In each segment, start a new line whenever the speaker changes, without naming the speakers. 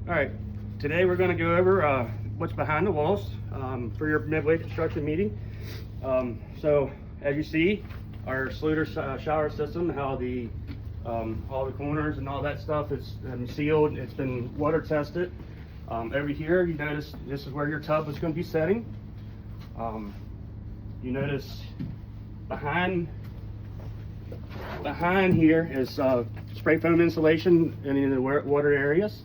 All right, today we're going to go over what's behind the walls for your midway construction meeting. So as you see, our Sluter shower system, how the all the corners and all that stuff is sealed. It's been water tested. Over here, you notice this is where your tub is going to be setting. You notice behind here is spray foam insulation in the water areas.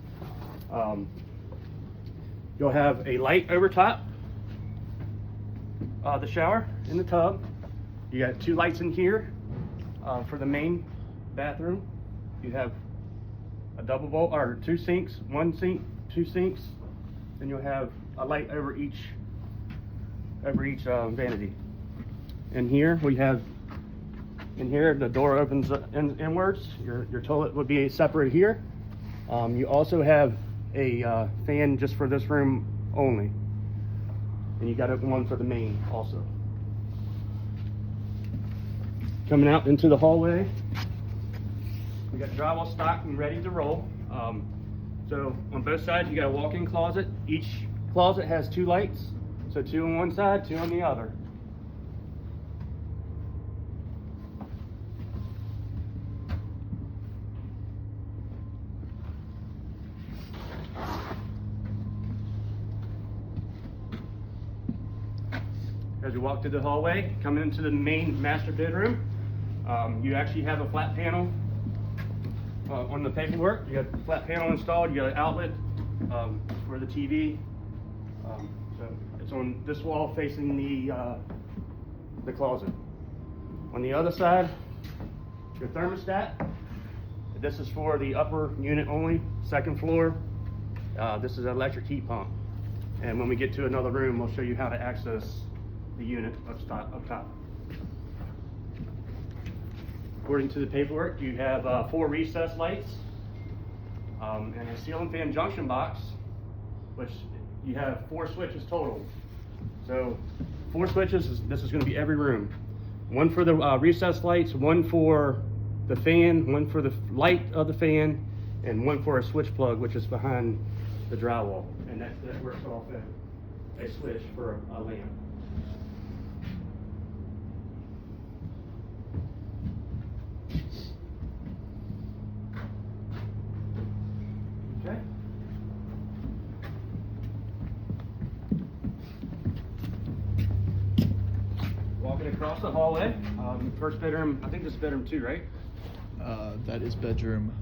You'll have a light over top the shower in the tub. You got 2 lights in here for the main bathroom. You have a double vault or 2 sinks, 1 sink, 2 sinks. Then you'll have a light over each vanity. And here we have, the door opens inwards. Your toilet would be separate here. You also have a fan just for this room only. And you got one for the main also. Coming out into the hallway, we got drywall stocked and ready to roll. So on both sides, you got a walk-in closet. Each closet has 2 lights. So 2 on one side, 2 on the other. As you walk through the hallway, coming into the main master bedroom, you actually have a flat panel on the paperwork. You got a flat panel installed. You got an outlet for the TV. So it's on this wall facing the closet. On the other side, your thermostat. This is for the upper unit only, 2nd floor. This is an electric heat pump. And when we get to another room, we'll show you how to access the unit up top. According to the paperwork, you have 4 recessed lights and a ceiling fan junction box, which you have 4 switches total. So 4 switches, this is going to be every room. 1 for the recessed lights, 1 for the fan, 1 for the light of the fan, and 1 for a switch plug, which is behind the drywall. And that works off a switch for a lamp. Okay. Walking across the hallway, first bedroom, I think this is bedroom 2, right?
That is bedroom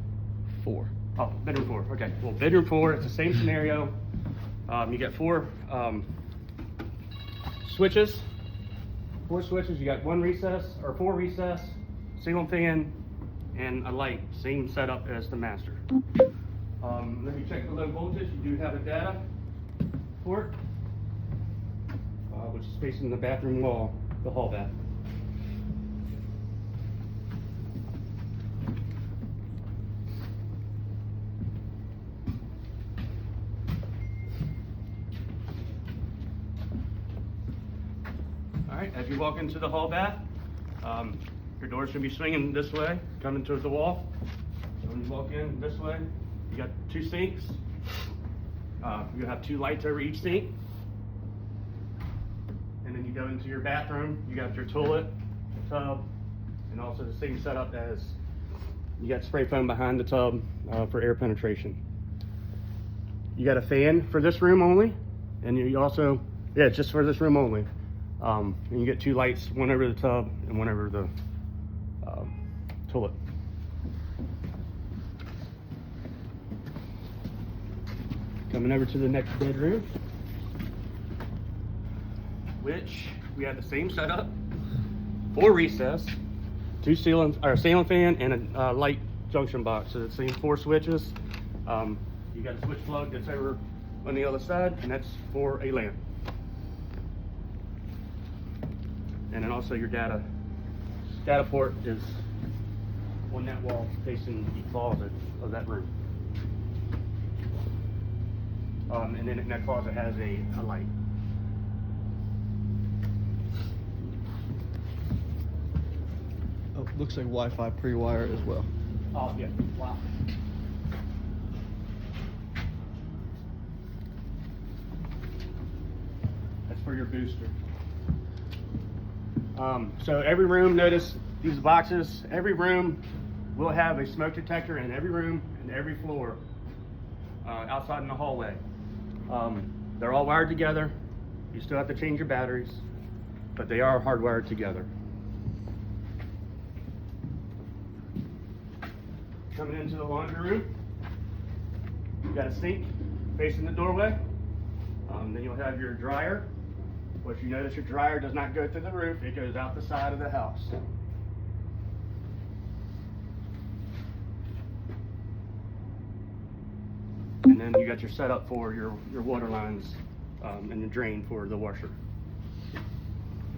4.
Oh, bedroom 4, okay. Well, bedroom 4, it's the same scenario. You got 4 switches. 4 switches, you got 1 recess, or 4 recess, ceiling fan, and a light. Same setup as the master. Let me check the low voltage. You do have a data port, which is facing the bathroom wall, the hall bath. All right, as you walk into the hall bath, your doors should be swinging this way, coming towards the wall. So when you walk in this way, you got 2 sinks. You have 2 lights over each sink. And then you go into your bathroom, you got your toilet, tub, and also the same setup as you got spray foam behind the tub for air penetration. You got a fan for this room only, and you also, just for this room only. And you get 2 lights, 1 over the tub and 1 over the toilet. Coming over to the next bedroom, which we have the same setup, 4 recess, 2 ceiling fan, and a light junction box. So the same 4 switches. You got a switch plug that's over on the other side, and that's for a lamp. And then also your data port is on that wall facing the closet of that room. And then that closet has a light.
Oh, looks like Wi-Fi pre-wire as well.
Oh, yeah, wow. for your booster. So every room, notice these boxes, every room will have a smoke detector in every room and every floor outside in the hallway. They're all wired together. You still have to change your batteries, but they are hardwired together. Coming into the laundry room, you've got a sink facing the doorway. Then you'll have your dryer, which you notice your dryer does not go through the roof, it goes out the side of the house. And then you got your setup for your water lines and the drain for the washer.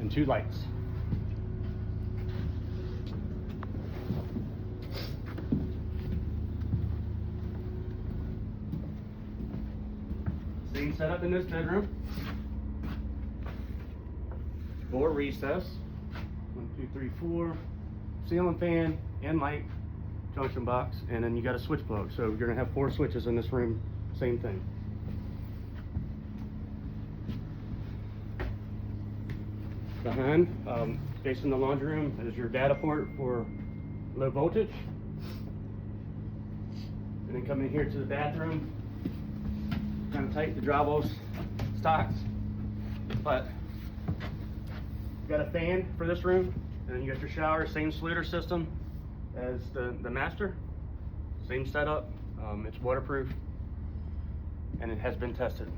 And 2 lights. Same setup in this bedroom. 4 recess. 1, 2, 3, 4. Ceiling fan and light junction box, and then you got a switch plug. So you're gonna have 4 switches in this room. Same thing. Behind, facing the laundry room, is your data port for low voltage. And then coming in here to the bathroom, kind of tight, the drywall's stocks, but you got a fan for this room, and then you got your shower, same Sluiter system as the master, same setup. It's waterproof, and it has been tested.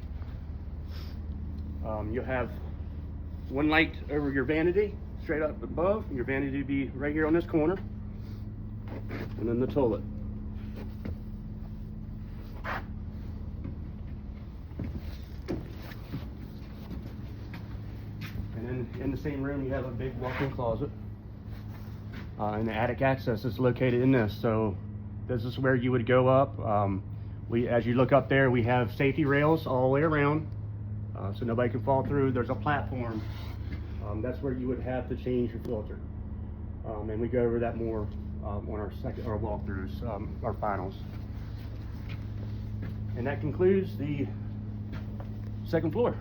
You'll have 1 light over your vanity, straight up above. Your vanity will be right here on this corner, and then the toilet. And then in the same room, you have a big walk-in closet. And the attic access is located in this. So this is where you would go up. As you look up there, we have safety rails all the way around, so nobody can fall through. There's a platform. That's where you would have to change your filter. And we go over that more on our walkthroughs, our finals. And that concludes the second floor.